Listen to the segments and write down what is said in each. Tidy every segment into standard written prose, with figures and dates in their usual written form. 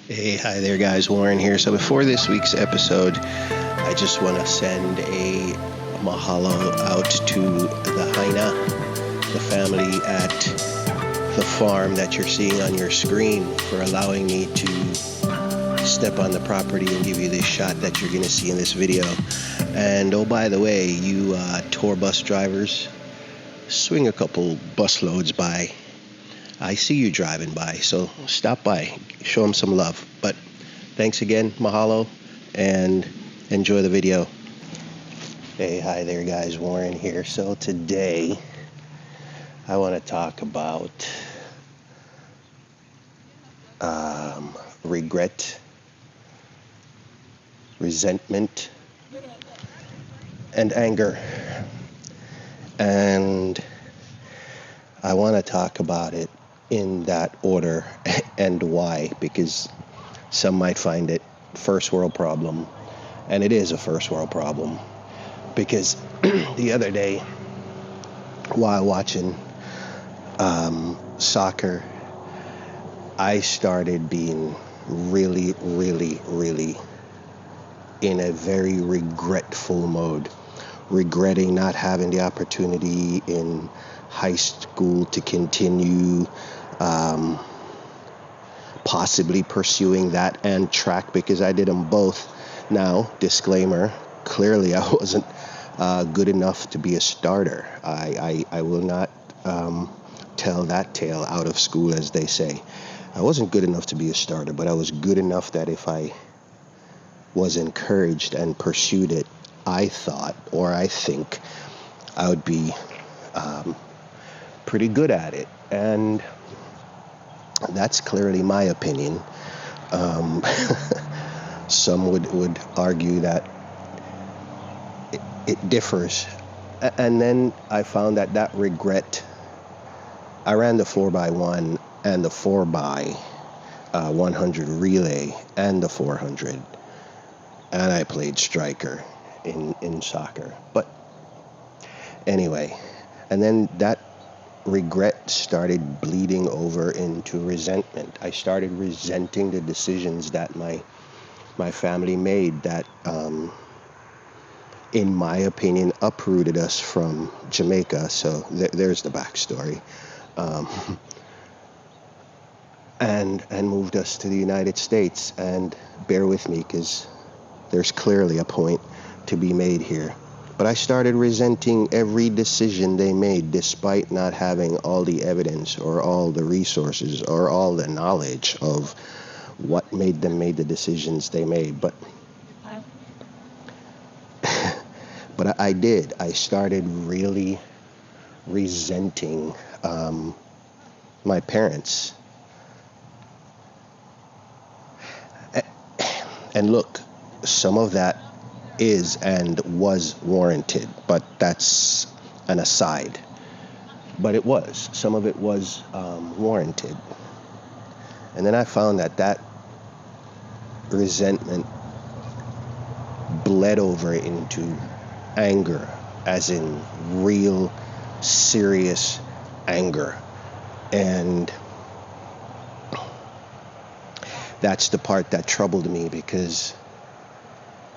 Hey, hi there, guys. Warren here. So, before this week's episode, I just want to send a mahalo out to the Haina, the family at the farm that you're seeing on your screen, for allowing me to step on the property and give you this shot that you're going to see in this video. And oh, by the way, you tour bus drivers, swing a couple bus loads by. I see you driving by, so stop by, show them some love. But thanks again, mahalo, and enjoy the video. Hey, hi there, guys. Warren here. So today, I want to talk about regret, resentment, and anger. And I want to talk about it in that order and why, because some might find it first world problem, and it is a first world problem, because the other day while watching soccer, I started being really in a very regretful mode, regretting not having the opportunity in high school to continue possibly pursuing that and track, because I did them both. Now, disclaimer, clearly I wasn't good enough to be a starter. I will not tell that tale out of school, as they say. I wasn't good enough to be a starter, but I was good enough that if I was encouraged and pursued it, I thought, or I think, I would be pretty good at it. And that's clearly my opinion. Some would argue that it differs. And then I found that regret, I ran the 4x1 and the 4x100 relay and the 400, and I played striker in soccer. But anyway, and then that regret started bleeding over into resentment. I started resenting the decisions that my family made that, in my opinion, uprooted us from Jamaica. So there's the backstory. And moved us to the United States. And bear with me, because there's clearly a point to be made here. But I started resenting every decision they made, despite not having all the evidence or all the resources or all the knowledge of what made them make the decisions they made. But I did. I started really resenting my parents. And look, some of that is and was warranted, but that's an aside. But some of it was warranted. And then I found that resentment bled over into anger, as in real serious anger. And that's the part that troubled me, because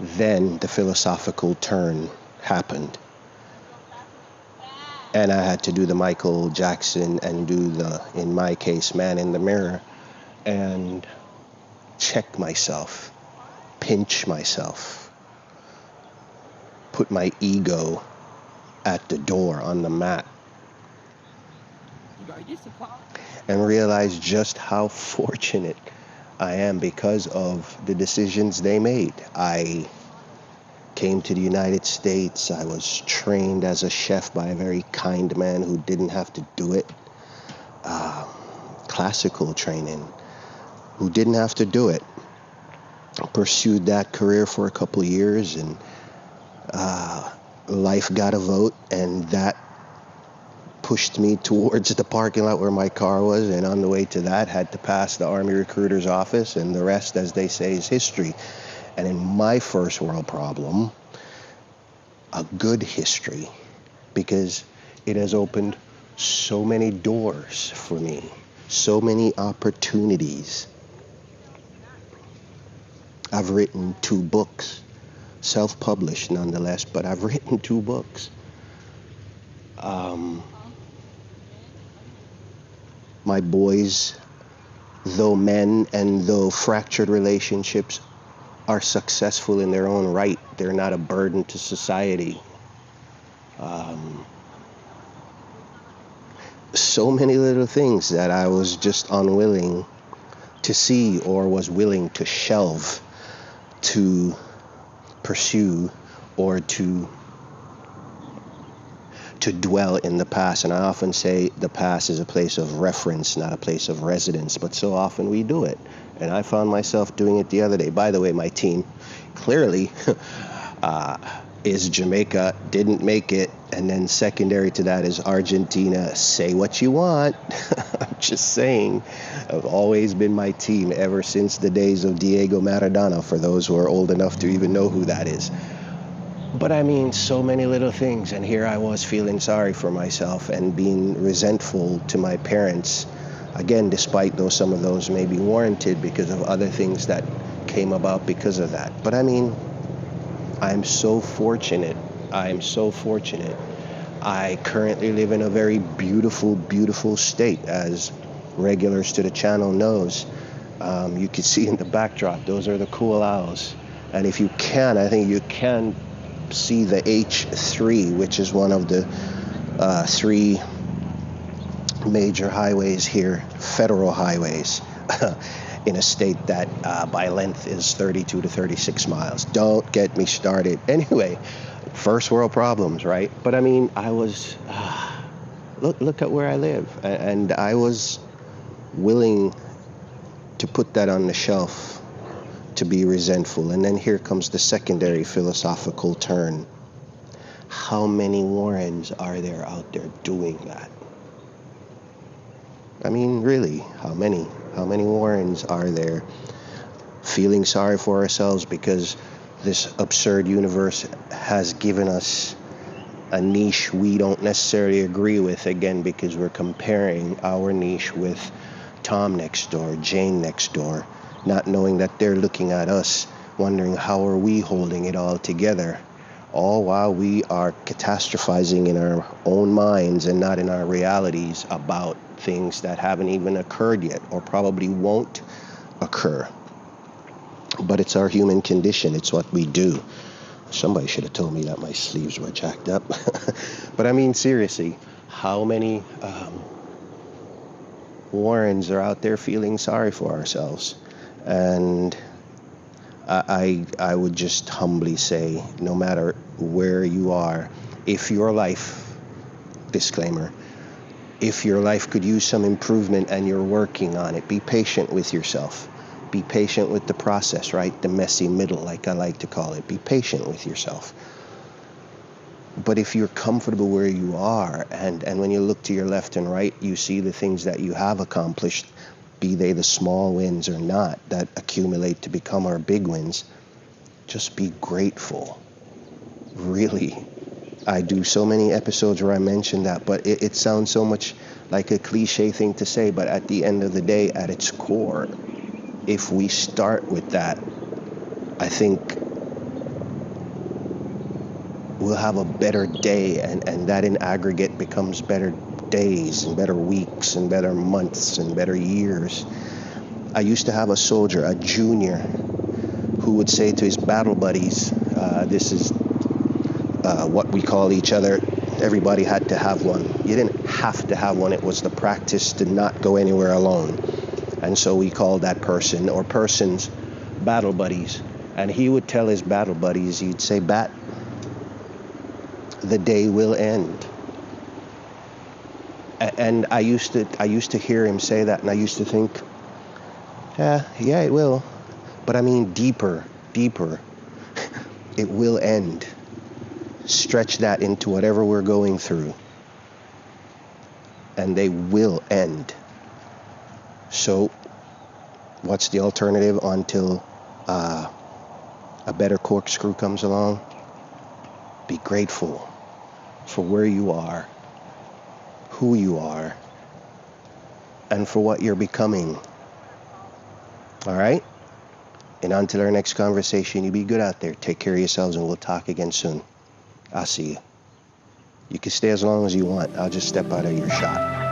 then the philosophical turn happened. And I had to do the Michael Jackson and do the, in my case, man in the mirror, and check myself, pinch myself, put my ego at the door on the mat, and realize just how fortunate I am because of the decisions they made. I came to the United States. I was trained as a chef by a very kind man who didn't have to do it. Classical training, who didn't have to do it. Pursued that career for a couple of years, and life got a vote, and that pushed me towards the parking lot where my car was, and on the way to that had to pass the Army recruiter's office, and the rest, as they say, is history. And in my first world problem, a good history, because it has opened so many doors for me, so many opportunities. I've written 2 books, self-published nonetheless, but I've written 2 books. Um, my boys, though men and though fractured relationships, are successful in their own right. They're not a burden to society. So many little things that I was just unwilling to see or was willing to shelve, to pursue, or to dwell in the past. And I often say the past is a place of reference, not a place of residence, but so often we do it. And I found myself doing it the other day. By the way, my team clearly is Jamaica, didn't make it. And then secondary to that is Argentina. Say what you want. I'm just saying, I've always been my team ever since the days of Diego Maradona, for those who are old enough to even know who that is. But I mean, so many little things, and here I was feeling sorry for myself and being resentful to my parents. Again, despite though some of those may be warranted because of other things that came about because of that. But I mean, I'm so fortunate. I'm so fortunate. I currently live in a very beautiful, beautiful state, as regulars to the channel knows. You can see in the backdrop, those are the cool owls. And if you can, I think you can see the H3, which is one of the 3 major highways here, federal highways, in a state that by length is 32 to 36 miles. Don't get me started. Anyway, first world problems, right? But I mean, I was, look at where I live. And I was willing to put that on the shelf, to be resentful. And then here comes the secondary philosophical turn. How many Warrens are there out there doing that? I mean, really, how many? How many Warrens are there feeling sorry for ourselves because this absurd universe has given us a niche we don't necessarily agree with, again, because we're comparing our niche with Tom next door, Jane next door, not knowing that they're looking at us, wondering how are we holding it all together, all while we are catastrophizing in our own minds and not in our realities about things that haven't even occurred yet or probably won't occur. But it's our human condition. It's what we do. Somebody should have told me that my sleeves were jacked up. But I mean, seriously, how many Warrens are out there feeling sorry for ourselves? And I would just humbly say, no matter where you are, if your life, disclaimer, if your life could use some improvement and you're working on it, be patient with yourself. Be patient with the process, right? The messy middle, like I like to call it. Be patient with yourself. But if you're comfortable where you are, and when you look to your left and right, you see the things that you have accomplished, be they the small wins or not, that accumulate to become our big wins, just be grateful. Really. I do so many episodes where I mention that, but it sounds so much like a cliche thing to say, but at the end of the day, at its core, if we start with that, I think we'll have a better day, and that in aggregate becomes better days and better weeks and better months and better years. I used to have a soldier, a junior, who would say to his battle buddies, this is what we call each other, everybody had to have one. You didn't have to have one, it was the practice to not go anywhere alone. And so we called that person or persons battle buddies. And he would tell his battle buddies, he'd say, "Bat, the day will end." And I used to hear him say that, and I used to think, yeah, it will. But I mean, deeper, it will end. Stretch that into whatever we're going through, and they will end. So what's the alternative until a better corkscrew comes along? Be grateful for where you are, who you are, and for what you're becoming. All right? And until our next conversation, you be good out there. Take care of yourselves, and we'll talk again soon. I'll see you. You can stay as long as you want. I'll just step out of your shot.